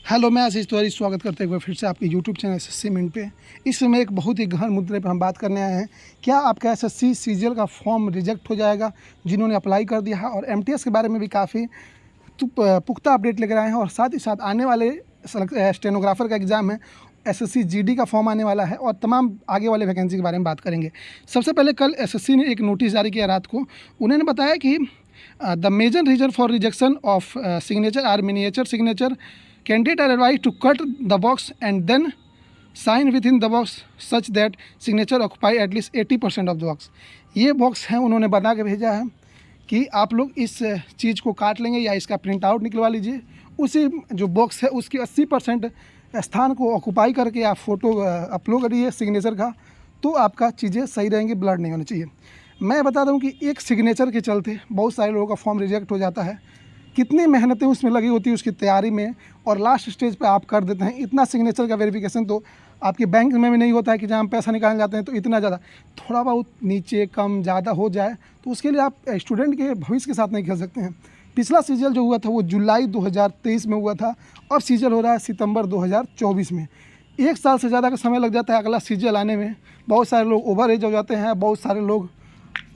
Hello, मैं आशीष तिवारी स्वागत करते हुए फिर से आपके यूट्यूब चैनल एसएससी मिनट पे। इस समय एक बहुत ही गहन मुद्दे पे हम बात करने आए हैं। क्या आपका एसएससी सीजीएल का फॉर्म रिजेक्ट हो जाएगा जिन्होंने अप्लाई कर दिया है? और एमटीएस के बारे में भी काफ़ी पुख्ता अपडेट लेकर आए हैं। और साथ ही साथ आने वाले स्टेनोग्राफर का एग्ज़ाम है, एसएससी जीडी का फॉर्म आने वाला है और तमाम आगे वाले वैकेंसी के बारे में बात करेंगे। सबसे पहले कल एसएससी ने एक नोटिस जारी किया रात को। उन्होंने बताया कि the major reason for rejection of signature are miniature signature. Candidate are advised to cut the box and then sign within the box such that signature occupy at least 80% of the box। ये box है, उन्होंने बना के भेजा है कि आप लोग इस चीज़ को काट लेंगे या इसका प्रिंट आउट निकलवा लीजिए। उसी जो बॉक्स है उसकी 80% स्थान को ऑक्यूपाई करके आप फ़ोटो अपलोड करिए सिग्नेचर का, तो आपका चीज़ें सही रहेंगी, ब्लड नहीं होनी चाहिए। मैं बता दूँ कि एक सिग्नेचर के चलते बहुत सारे लोगों का फॉर्म रिजेक्ट हो जाता है। कितनी मेहनतें उसमें लगी होती है उसकी तैयारी में, और लास्ट स्टेज पे आप कर देते हैं। इतना सिग्नेचर का वेरिफिकेशन तो आपके बैंक में भी नहीं होता है कि जहाँ हम पैसा निकालने जाते हैं तो इतना ज़्यादा, थोड़ा बहुत नीचे कम ज़्यादा हो जाए तो उसके लिए आप स्टूडेंट के भविष्य के साथ नहीं खेल सकते हैं। पिछला सीजल जो हुआ था वो जुलाई 2023 में हुआ था, और सीजल हो रहा है सितंबर 2024 में। 1 साल से ज़्यादा का समय लग जाता है अगला सीजल आने में। बहुत सारे लोग ओवर एज हो जाते हैं, बहुत सारे लोग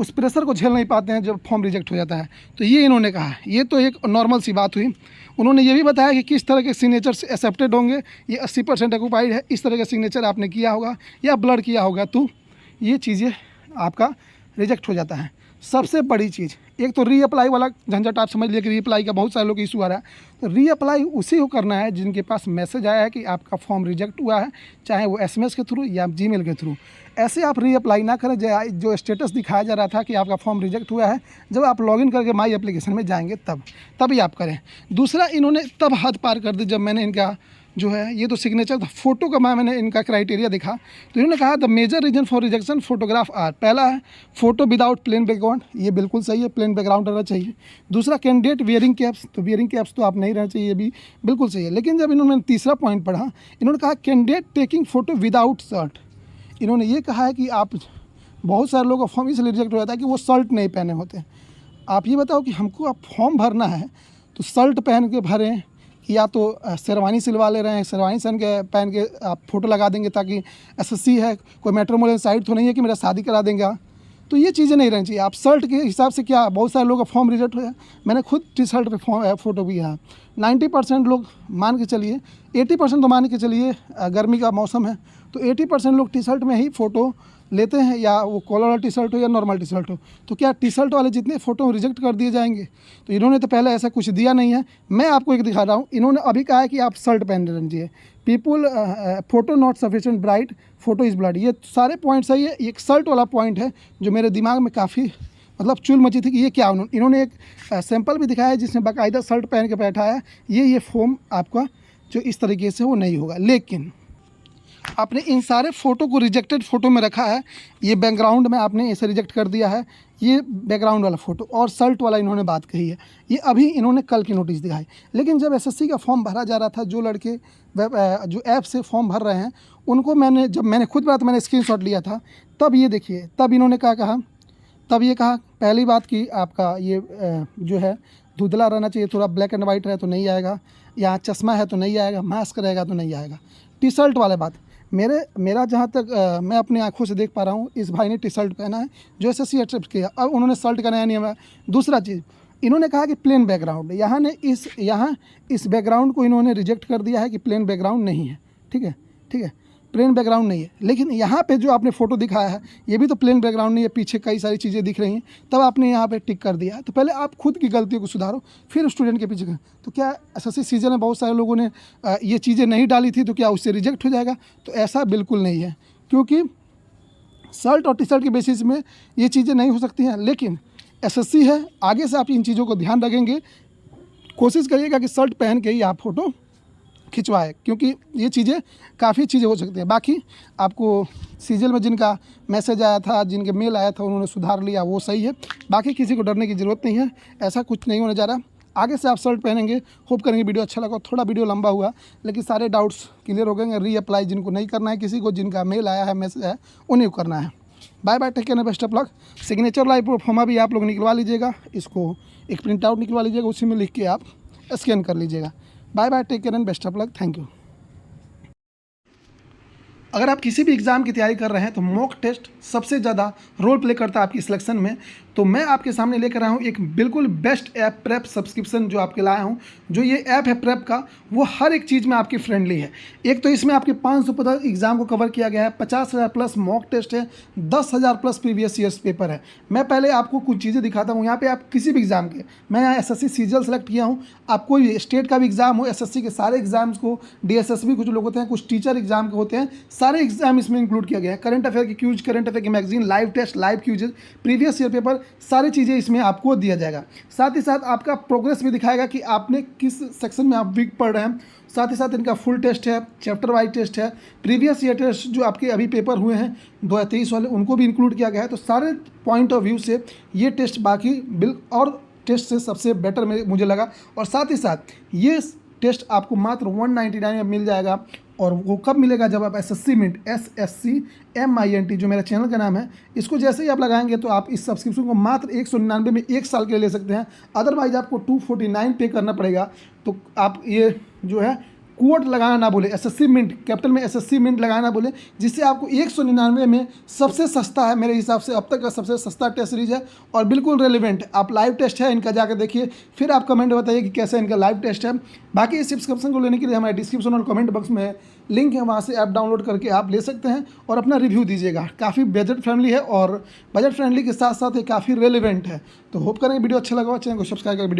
उस प्रेशर को झेल नहीं पाते हैं जब फॉर्म रिजेक्ट हो जाता है। तो ये इन्होंने कहा है, ये तो एक नॉर्मल सी बात हुई। उन्होंने ये भी बताया कि किस तरह के सिग्नेचर एक्सेप्टेड होंगे। ये 80% ऑक्यूपाइड है, इस तरह का सिग्नेचर आपने किया होगा या ब्लड किया होगा तो ये चीज़ें आपका रिजेक्ट हो जाता है। सबसे बड़ी चीज़, एक तो रीअप्लाई वाला झंझट आप समझ लिए कि रीअप्लाई का बहुत सारे लोग इशू आ रहा है। तो रीअप्लाई उसी को करना है जिनके पास मैसेज आया है कि आपका फॉर्म रिजेक्ट हुआ है, चाहे वो एसएमएस के थ्रू या जीमेल के थ्रू। ऐसे आप रीअप्लाई ना करें जो स्टेटस दिखाया जा रहा था कि आपका फॉर्म रिजेक्ट हुआ है, जब आप लॉगिन करके माई एप्लीकेशन में जाएंगे तभी आप करें। दूसरा, इन्होंने तब हद पार कर दी जब मैंने इनका जो है, ये तो सिग्नेचर था, फ़ोटो का मैंने इनका क्राइटेरिया देखा तो इन्होंने कहा the major reason for rejection photograph are. पहला है फ़ोटो विदाउट प्लेन बैकग्राउंड, ये बिल्कुल सही है, प्लेन बैकग्राउंड रहना चाहिए। दूसरा, कैंडिडेट वियरिंग कैप्स, तो वियरिंग कैप्स तो आप नहीं रहना चाहिए, ये भी बिल्कुल सही है। लेकिन जब इन्होंने तीसरा पॉइंट पढ़ा, इन्होंने कहा candidate taking photo without shirt. इन्होंने ये कहा है कि आप, बहुत सारे लोगों का फॉर्म इसलिए रिजेक्ट हो जाता है कि वो शर्ट नहीं पहने होते। आप ये बताओ कि हमको आप फॉर्म भरना है तो शर्ट पहन के भरें, या तो शेरवानी सिलवा ले रहे हैं, शेरवानी पहन के आप फ़ोटो लगा देंगे ताकि एसएससी है, कोई मैट्रिमोनियल साइट तो नहीं है कि मेरा शादी करा देंगे। तो ये चीज़ें नहीं रहनी चाहिए। आप शर्ट के हिसाब से क्या, बहुत सारे लोगों का फॉर्म रिजेक्ट हुआ है। मैंने खुद टी शर्ट पे फ़ोटो भी है। 90% लोग मान के चलिए, 80% तो मान के चलिए, गर्मी का मौसम है तो 80% लोग टी शर्ट में ही फ़ोटो लेते हैं, या वो कॉलर वाला टी शर्ट हो या नॉर्मल टी शर्ट हो। तो क्या टी शर्ट वाले जितने फ़ोटो रिजेक्ट कर दिए जाएंगे? तो इन्होंने तो पहले ऐसा कुछ दिया नहीं है। मैं आपको एक दिखा रहा हूँ, इन्होंने अभी कहा है कि आप शर्ट पहन लीजिए। People photo not sufficient bright, photo is blood, ये सारे पॉइंट सही है। एक शर्ट वाला पॉइंट है जो मेरे दिमाग में काफ़ी मतलब चुल मची थी कि ये क्या। इन्होंने एक सैंपल भी दिखाया है जिसमें बाकायदा शर्ट पहन के बैठा है। ये फॉर्म आपका जो इस तरीके से वो नहीं होगा। लेकिन आपने इन सारे फ़ोटो को रिजेक्टेड फ़ोटो में रखा है, ये बैकग्राउंड में आपने इसे रिजेक्ट कर दिया है, ये बैकग्राउंड वाला फ़ोटो, और शर्ट वाला इन्होंने बात कही है। ये अभी इन्होंने कल की नोटिस दिखाई। लेकिन जब एसएससी का फॉर्म भरा जा रहा था, जो लड़के जो ऐप से फॉर्म भर रहे हैं उनको मैंने खुद बात मैंने स्क्रीनशॉट लिया था, तब ये देखिए, तब इन्होंने क्या कहा, तब ये कहा पहली बात कि आपका ये जो है धुंधला रहना चाहिए, थोड़ा ब्लैक एंड वाइट रहे तो नहीं आएगा, या चश्मा है तो नहीं आएगा, मास्क रहेगा तो नहीं आएगा। टी शर्ट वाले बात, मेरा जहाँ तक मैं अपनी आंखों से देख पा रहा हूँ, इस भाई ने टी शर्ट पहना है जो एसएससी एक्सेप्ट किया। अब उन्होंने शर्ट का नया नियम है। दूसरा चीज़, इन्होंने कहा कि प्लेन बैकग्राउंड, यहाँ इस बैकग्राउंड को इन्होंने रिजेक्ट कर दिया है कि प्लेन बैकग्राउंड नहीं है। ठीक है, प्लेन बैकग्राउंड नहीं है। लेकिन यहाँ पे जो आपने फ़ोटो दिखाया है ये भी तो प्लेन बैकग्राउंड नहीं है, पीछे कई सारी चीज़ें दिख रही हैं, तब आपने यहाँ पे टिक कर दिया। तो पहले आप खुद की गलतियों को सुधारो, फिर स्टूडेंट के पीछे। तो क्या एसएससी सीजन में बहुत सारे लोगों ने ये चीज़ें नहीं डाली थी तो क्या उससे रिजेक्ट हो जाएगा? तो ऐसा बिल्कुल नहीं है, क्योंकि शर्ट और टी शर्ट के बेसिस में ये चीज़ें नहीं हो सकती हैं। लेकिन एसएससी है, आगे से आप इन चीज़ों को ध्यान रखेंगे, कोशिश करिएगा कि शर्ट पहन के ही आप फ़ोटो खिंचवाए, क्योंकि ये चीज़ें काफ़ी चीज़ें हो सकती हैं। बाकी आपको सीजल में जिनका मैसेज आया था, जिनके मेल आया था, उन्होंने सुधार लिया, वो सही है। बाकी किसी को डरने की ज़रूरत नहीं है, ऐसा कुछ नहीं होने जा रहा। आगे से आप शर्ट पहनेंगे, होप करेंगे वीडियो अच्छा लगा। थोड़ा वीडियो लंबा हुआ लेकिन सारे डाउट्स क्लियर हो गए। रीअप्लाई जिनको नहीं करना है, किसी को जिनका मेल आया है, मैसेज है, उन्हें को करना है। Bye bye, take care, best of luck. Signature live proforma भी आप लोग निकलवा लीजिएगा, इसको एक प्रिंट आउट निकलवा लीजिएगा, उसी में लिख के आप स्कैन कर लीजिएगा। Bye bye, take care and best of luck, thank you. अगर आप किसी भी एग्ज़ाम की तैयारी कर रहे हैं तो मॉक टेस्ट सबसे ज़्यादा रोल प्ले करता है आपकी सिलेक्शन में। तो मैं आपके सामने लेकर आया हूँ एक बिल्कुल बेस्ट ऐप प्रेप सब्सक्रिप्शन जो आपके लाया हूँ। जो ये ऐप है प्रेप का, वो हर एक चीज़ में आपकी फ्रेंडली है। एक तो इसमें आपके 550 एग्ज़ाम को कवर किया गया है, 50,000 प्लस मॉक टेस्ट है, 10,000 प्लस प्रीवियस ईयर्स पेपर है। मैं पहले आपको कुछ चीज़ें दिखाता हूँ। यहाँ पे आप किसी भी एग्ज़ाम के, मैं यहाँ एसएससी सीजीएल सेलेक्ट किया हूँ। आप कोई भी स्टेट का भी एग्ज़ाम हो, एसएससी के सारे एग्जाम्स को, डीएसएसबी कुछ लोग होते हैं, कुछ टीचर एग्जाम के होते हैं, सारे एग्जाम इसमें इंक्लूड किया गया है। करंट अफेयर की क्यूज, करंट अफेयर की magazine, live test, live quizzes, previous year paper, सारी चीज़ें इसमें आपको दिया जाएगा। साथ ही साथ आपका प्रोग्रेस भी दिखाएगा कि आपने किस सेक्शन में आप वीक पढ़ रहे हैं। साथ ही साथ इनका फुल टेस्ट है, चैप्टर वाइज टेस्ट है, प्रीवियस ईयर टेस्ट जो आपके अभी पेपर हुए हैं 2023 वाले, उनको भी इंक्लूड किया गया है। तो सारे पॉइंट ऑफ व्यू से ये टेस्ट बाकी बिल और टेस्ट से सबसे बेटर मुझे लगा। और साथ ही साथ ये टेस्ट आपको मात्र 199 में मिल जाएगा। और वो कब मिलेगा? जब आप SSC मिंट, SSCMINT जो मेरा चैनल का नाम है, इसको जैसे ही आप लगाएंगे तो आप इस सब्सक्रिप्शन को मात्र 199 में 1 साल के लिए ले सकते हैं। अदरवाइज आपको 249 पे करना पड़ेगा। तो आप ये जो है कोड लगाना ना बोले, SSC मिंट, कैपिटल में SSC मिंट लगाना ना बोले, जिससे आपको 199 में सबसे सस्ता है मेरे हिसाब से, अब तक का सबसे सस्ता टेस्ट सीरीज है और बिल्कुल रेलिवेंट। आप लाइव टेस्ट है इनका, जाकर देखिए, फिर आप कमेंट बताइए कि कैसा इनका लाइव टेस्ट है। बाकी इस सब्सक्रिप्शन को लेने के लिए हमारे डिस्क्रिप्शन और कमेंट बॉक्स में लिंक है, वहाँ से ऐप डाउनलोड करके आप ले सकते हैं और अपना रिव्यू दीजिएगा। काफ़ी बजट फ्रेंडली है और बजट फ्रेंडली के साथ साथ ये काफ़ी रेलिवेंट है। तो होप करें वीडियो अच्छा लगा, चैनल को सब्सक्राइब करें।